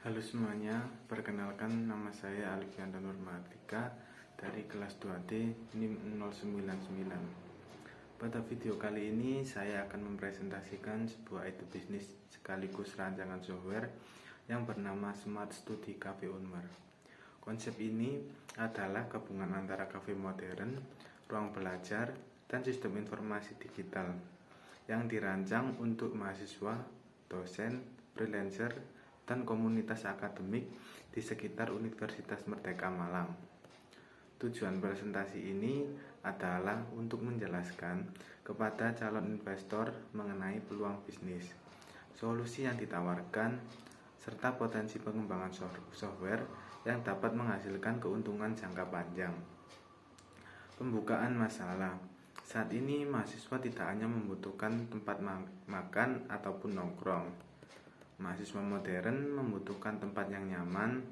Halo semuanya, perkenalkan nama saya Alfianda Nurmatika dari kelas 2D NIM 099. Pada video kali ini saya akan mempresentasikan sebuah ide bisnis sekaligus rancangan software yang bernama Smart Study Cafe Unmer. Konsep ini adalah gabungan antara kafe modern, ruang belajar, dan sistem informasi digital yang dirancang untuk mahasiswa, dosen, freelancer, dan komunitas akademik di sekitar Universitas Merdeka Malang. Tujuan presentasi ini adalah untuk menjelaskan kepada calon investor mengenai peluang bisnis, solusi yang ditawarkan, serta potensi pengembangan software yang dapat menghasilkan keuntungan jangka panjang. Pembukaan masalah. Saat ini mahasiswa tidak hanya membutuhkan tempat makan ataupun nongkrong. Mahasiswa modern membutuhkan tempat yang nyaman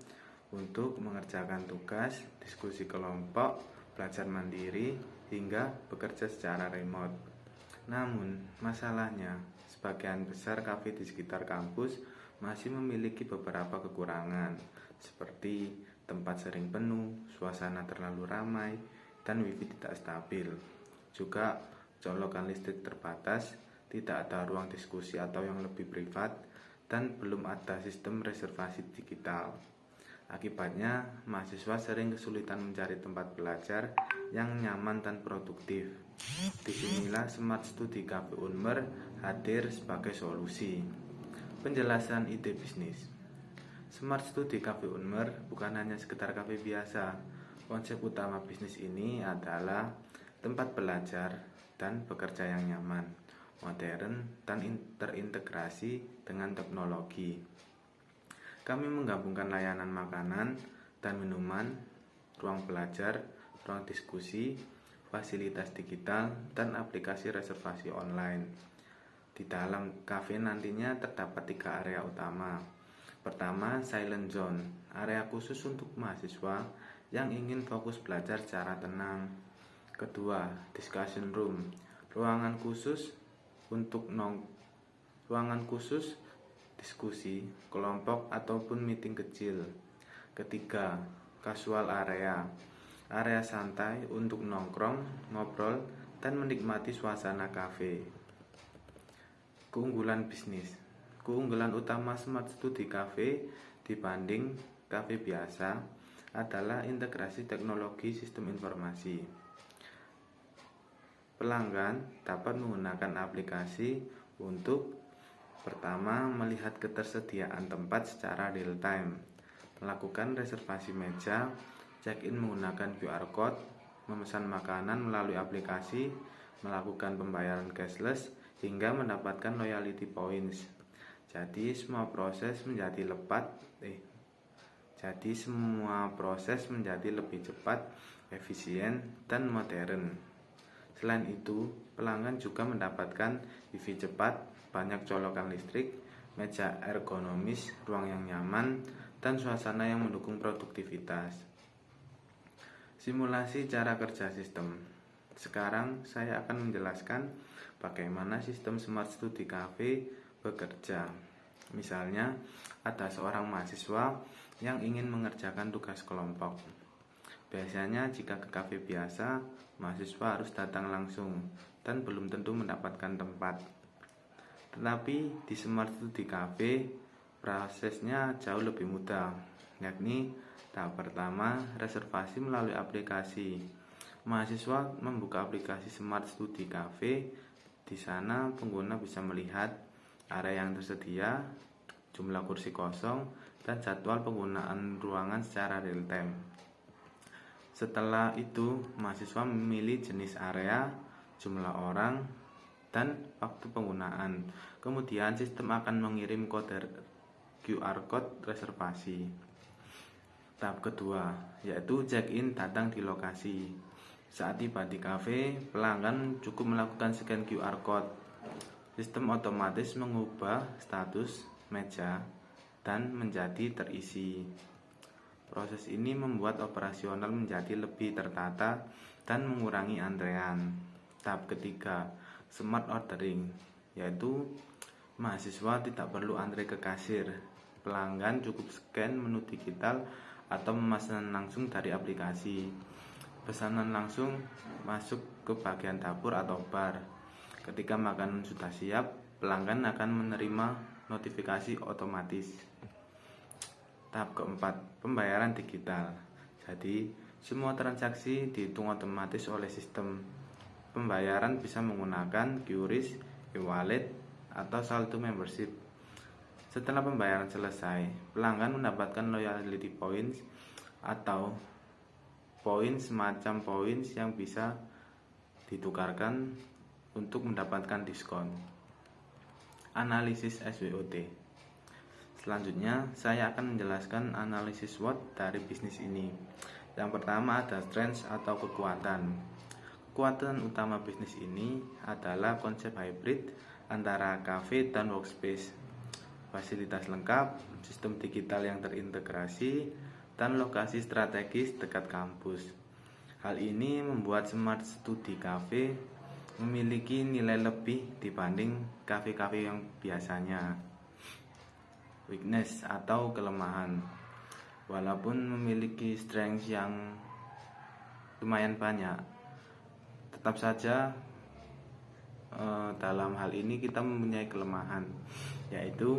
untuk mengerjakan tugas, diskusi kelompok, belajar mandiri, hingga bekerja secara remote. Namun, masalahnya, sebagian besar kafe di sekitar kampus masih memiliki beberapa kekurangan, seperti tempat sering penuh, suasana terlalu ramai, dan wifi tidak stabil. Juga, colokan listrik terbatas, tidak ada ruang diskusi atau yang lebih privat, dan belum ada sistem reservasi digital. Akibatnya, mahasiswa sering kesulitan mencari tempat belajar yang nyaman dan produktif. Disinilah Smart Study Cafe Unmer hadir sebagai solusi. Penjelasan ide bisnis. Smart Study Cafe Unmer bukan hanya sekedar kafe biasa. Konsep utama bisnis ini adalah tempat belajar dan bekerja yang nyaman, modern, dan terintegrasi dengan teknologi. Kami menggabungkan layanan makanan dan minuman, ruang belajar, ruang diskusi, fasilitas digital, dan aplikasi reservasi online. Di dalam kafe nantinya terdapat 3 area utama. Pertama, Silent Zone, area khusus untuk mahasiswa yang ingin fokus belajar secara tenang. Kedua, Discussion Room, ruangan khusus diskusi, kelompok ataupun meeting kecil. Ketiga, casual area, area santai untuk nongkrong, ngobrol, dan menikmati suasana kafe. Keunggulan bisnis. Keunggulan utama Smart Study Cafe dibanding kafe biasa adalah integrasi teknologi sistem informasi. Pelanggan dapat menggunakan aplikasi untuk pertama, melihat ketersediaan tempat secara real time, melakukan reservasi meja, check-in menggunakan QR code, memesan makanan melalui aplikasi, melakukan pembayaran cashless, hingga mendapatkan loyalty points. Jadi semua proses menjadi lebih cepat, efisien, dan modern. Selain itu, pelanggan juga mendapatkan wifi cepat, banyak colokan listrik, meja ergonomis, ruang yang nyaman, dan suasana yang mendukung produktivitas. Simulasi cara kerja sistem. Sekarang saya akan menjelaskan bagaimana sistem Smart Study Cafe bekerja. Misalnya, ada seorang mahasiswa yang ingin mengerjakan tugas kelompok. Biasanya jika ke kafe biasa, mahasiswa harus datang langsung dan belum tentu mendapatkan tempat. Tetapi di Smart Study Cafe, prosesnya jauh lebih mudah, yakni tahap pertama, reservasi melalui aplikasi. Mahasiswa membuka aplikasi Smart Study Cafe. Di sana pengguna bisa melihat area yang tersedia, jumlah kursi kosong, dan jadwal penggunaan ruangan secara real time. Setelah itu, mahasiswa memilih jenis area, jumlah orang, dan waktu penggunaan. Kemudian sistem akan mengirim kode QR code reservasi. Tahap kedua, yaitu check-in datang di lokasi. Saat tiba di kafe, pelanggan cukup melakukan scan QR code. Sistem otomatis mengubah status meja dan menjadi terisi. Proses ini membuat operasional menjadi lebih tertata dan mengurangi antrean. Tahap ketiga, Smart Ordering, yaitu mahasiswa tidak perlu antre ke kasir. Pelanggan cukup scan menu digital atau memesan langsung dari aplikasi. Pesanan langsung masuk ke bagian dapur atau bar. Ketika makanan sudah siap, pelanggan akan menerima notifikasi otomatis. Tahap keempat, pembayaran digital. Jadi, semua transaksi dihitung otomatis oleh sistem. Pembayaran bisa menggunakan QRIS, e-wallet, atau saldo membership. Setelah pembayaran selesai, pelanggan mendapatkan loyalty points atau poin semacam points yang bisa ditukarkan untuk mendapatkan diskon. Analisis SWOT. Selanjutnya, saya akan menjelaskan analisis SWOT dari bisnis ini. Yang pertama ada strengths atau kekuatan. Kekuatan utama bisnis ini adalah konsep hybrid antara cafe dan workspace. Fasilitas lengkap, sistem digital yang terintegrasi, dan lokasi strategis dekat kampus. Hal ini membuat Smart Study Cafe memiliki nilai lebih dibanding kafe-kafe yang biasanya. Weakness atau kelemahan. Walaupun memiliki strength yang lumayan banyak, tetap saja dalam hal ini kita mempunyai kelemahan, yaitu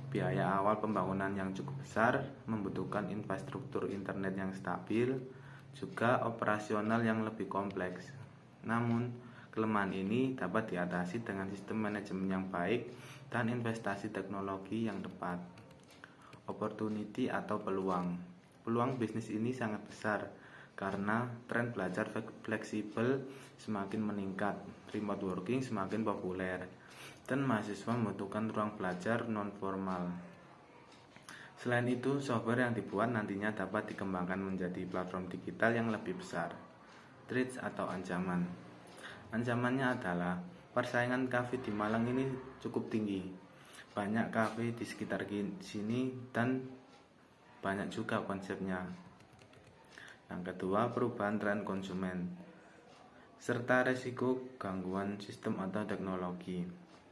biaya awal pembangunan yang cukup besar, membutuhkan infrastruktur internet yang stabil, juga operasional yang lebih kompleks. Namun, kelemahan ini dapat diatasi dengan sistem manajemen yang baik dan investasi teknologi yang tepat. Opportunity atau peluang. Peluang bisnis ini sangat besar karena tren belajar fleksibel semakin meningkat, remote working semakin populer, dan mahasiswa membutuhkan ruang belajar non-formal. Selain itu, software yang dibuat nantinya dapat dikembangkan menjadi platform digital yang lebih besar. Threats atau ancaman. Ancamannya adalah persaingan kafe di Malang ini cukup tinggi. Banyak kafe di sekitar sini dan banyak juga konsepnya. Yang kedua, perubahan tren konsumen serta resiko gangguan sistem atau teknologi.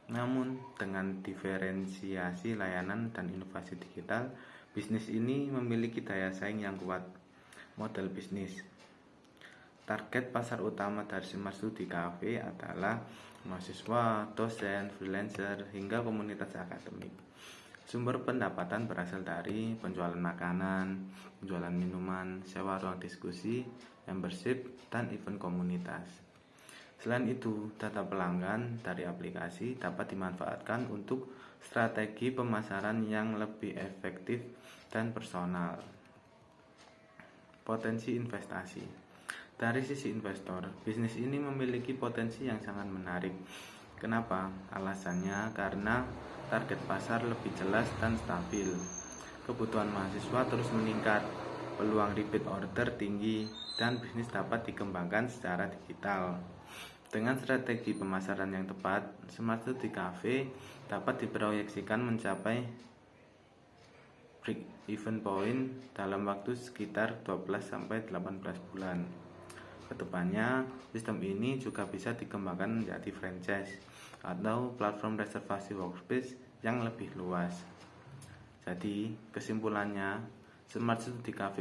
Namun, dengan diferensiasi layanan dan inovasi digital, bisnis ini memiliki daya saing yang kuat. Model bisnis. Target pasar utama dari Smart Study Cafe adalah mahasiswa, dosen, freelancer, hingga komunitas akademik. Sumber pendapatan berasal dari penjualan makanan, penjualan minuman, sewa ruang diskusi, membership, dan event komunitas. Selain itu, data pelanggan dari aplikasi dapat dimanfaatkan untuk strategi pemasaran yang lebih efektif dan personal. Potensi investasi. Dari sisi investor, bisnis ini memiliki potensi yang sangat menarik. Kenapa? Alasannya karena target pasar lebih jelas dan stabil. Kebutuhan mahasiswa terus meningkat, peluang repeat order tinggi, dan bisnis dapat dikembangkan secara digital. Dengan strategi pemasaran yang tepat, Smart Study Cafe dapat diproyeksikan mencapai break-even point dalam waktu sekitar 12-18 bulan. Kedepannya, sistem ini juga bisa dikembangkan menjadi franchise atau platform reservasi workspace yang lebih luas. Jadi, kesimpulannya, Smart Study Cafe